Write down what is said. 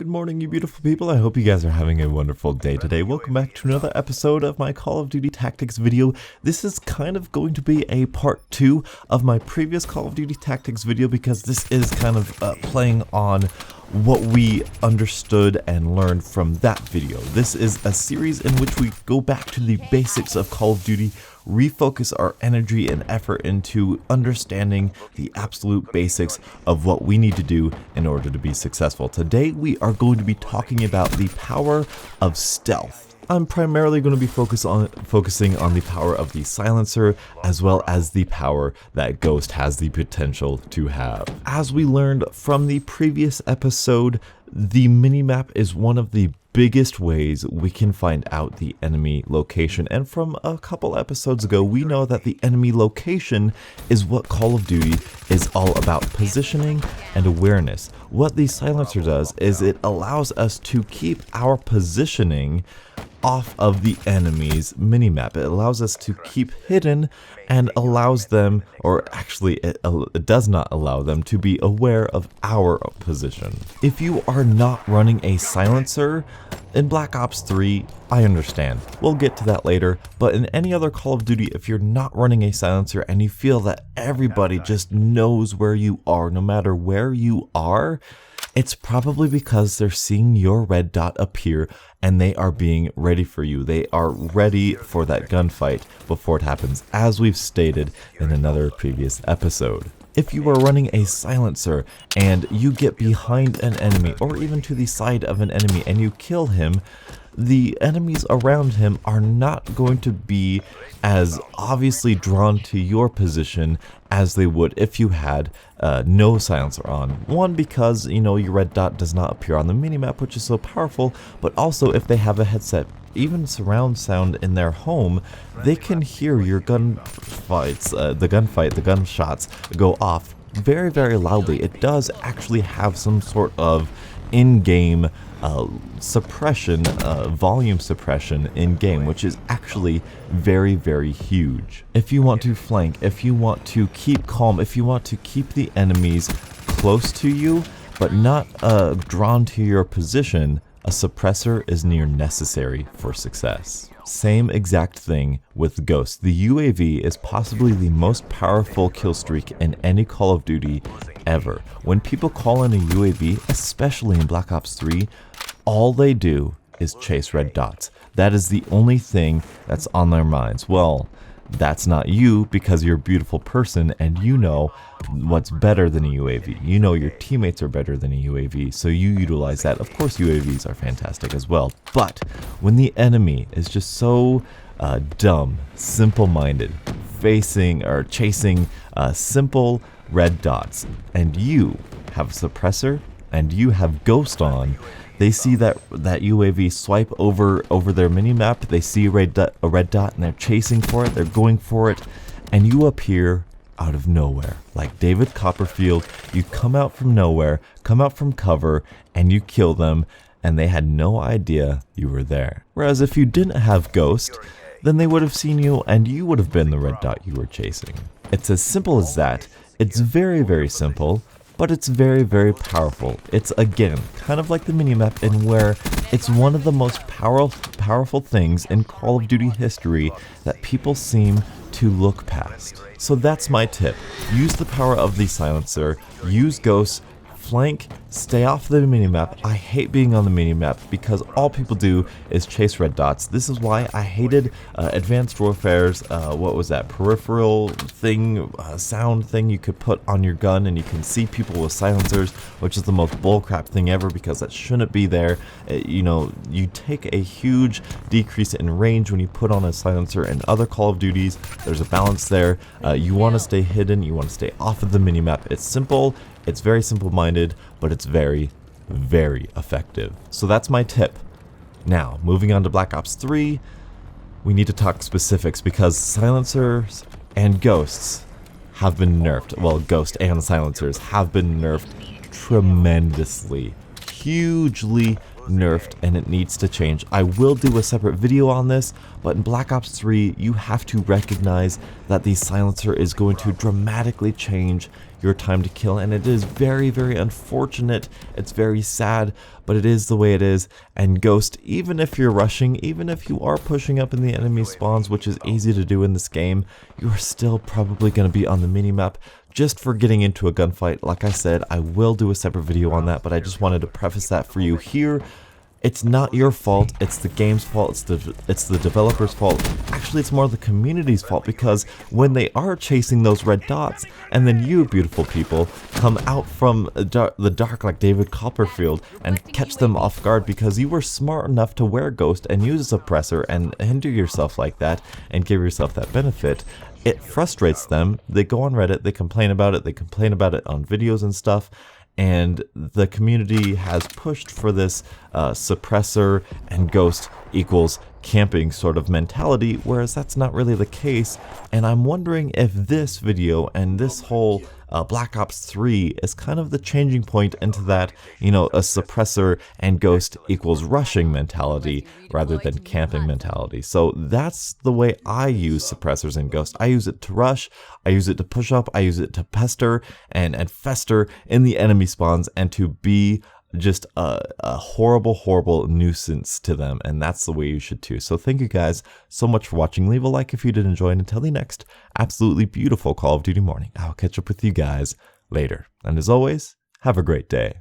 Good morning, you beautiful people. I hope you guys are having a wonderful day today. Welcome back to another episode of my Call of Duty Tactics video. This is kind of going to be a part 2 of my previous Call of Duty Tactics video because this is kind of playing on what we understood and learned from that video. This is a series in which we go back to the basics of Call of Duty, refocus our energy and effort into understanding the absolute basics of what we need to do in order to be successful. Today we are going to be talking about the power of stealth. I'm primarily going to be focusing on the power of the silencer, as well as the power that Ghost has the potential to have. As we learned from the previous episode, the minimap is one of the biggest ways we can find out the enemy location, and from a couple episodes ago we know that the enemy location is what Call of Duty is all about: positioning and awareness. What the silencer does is it allows us to keep our positioning off of the enemy's minimap. It allows us to keep hidden and allows them, or actually it does not allow them, to be aware of our position. If you are not running a silencer in Black Ops 3, I understand. We'll get to that later, but in any other Call of Duty, if you're not running a silencer and you feel that everybody just knows where you are, no matter where you are, it's probably because they're seeing your red dot appear and they are being ready for you. They are ready for that gunfight before it happens, as we've stated in another previous episode. If you are running a silencer and you get behind an enemy or even to the side of an enemy and you kill him, the enemies around him are not going to be as obviously drawn to your position as they would if you had no silencer on. One, because your red dot does not appear on the minimap, which is so powerful, but also if they have a headset, even surround sound in their home, they can hear your the gunshots go off very, very loudly. It does actually have some sort of in-game suppression, volume suppression in-game, which is actually very, very huge. If you want to flank, if you want to keep calm, if you want to keep the enemies close to you, but not drawn to your position, a suppressor is near necessary for success. Same exact thing with Ghost. The UAV is possibly the most powerful kill streak in any Call of Duty ever. When people call in a UAV, especially in Black Ops 3, all they do is chase red dots. That is the only thing that's on their minds. Well, that's not you, because you're a beautiful person and you know what's better than a UAV. You know your teammates are better than a UAV, so you utilize that. Of course, UAVs are fantastic as well. But when the enemy is just so dumb, simple-minded, facing or chasing simple red dots, and you have a suppressor and you have Ghost on, they see that UAV swipe over their minimap, they see a red dot and they're chasing for it, they're going for it, and you appear out of nowhere. Like David Copperfield, you come out from nowhere, come out from cover, and you kill them, and they had no idea you were there. Whereas if you didn't have Ghost, then they would have seen you and you would have been the red dot you were chasing. It's as simple as that. It's very, very simple, but it's very, very powerful. It's, again, kind of like the minimap, in where it's one of the most powerful things in Call of Duty history that people seem to look past. So that's my tip. Use the power of the silencer, use Ghost, flank, stay off the minimap. I hate being on the minimap because all people do is chase red dots. This is why I hated Advanced Warfare's, what was that, peripheral thing, sound thing you could put on your gun and you can see people with silencers, which is the most bullcrap thing ever because that shouldn't be there. You take a huge decrease in range when you put on a silencer. In other Call of Duties, there's a balance there. You want to stay hidden, you want to stay off of the minimap. It's simple. It's very simple-minded, but it's very, very effective. So that's my tip. Now, moving on to Black Ops 3, we need to talk specifics because silencers and Ghosts have been nerfed. Well, Ghost and silencers have been nerfed tremendously, hugely nerfed, and it needs to change. I will do a separate video on this, but in Black Ops 3, you have to recognize that the silencer is going to dramatically change your time to kill, and it is very, very unfortunate. It's very sad, but it is the way it is. And Ghost, even if you're rushing, even if you are pushing up in the enemy spawns, which is easy to do in this game, you are still probably going to be on the minimap just for getting into a gunfight. Like I said, I will do a separate video on that, but I just wanted to preface that for you here. It's not your fault, it's the game's fault, it's the developer's fault. Actually, it's more the community's fault, because when they are chasing those red dots, and then you, beautiful people, come out from the dark like David Copperfield and catch them off guard because you were smart enough to wear Ghost and use a suppressor and hinder yourself like that and give yourself that benefit, it frustrates them. They go on Reddit, they complain about it on videos and stuff. And the community has pushed for this suppressor and Ghost equals camping sort of mentality, whereas that's not really the case. And I'm wondering if this video and this whole Black Ops 3 is kind of the changing point into that, you know, a suppressor and Ghost equals rushing mentality rather than camping mentality. So that's the way I use suppressors and Ghost. I use it to rush, I use it to push up, I use it to pester and fester in the enemy spawns and to be just a horrible, horrible nuisance to them, and that's the way you should too. So thank you guys so much for watching. Leave a like if you did enjoy, and until the next absolutely beautiful Call of Duty morning, I'll catch up with you guys later. And as always, have a great day.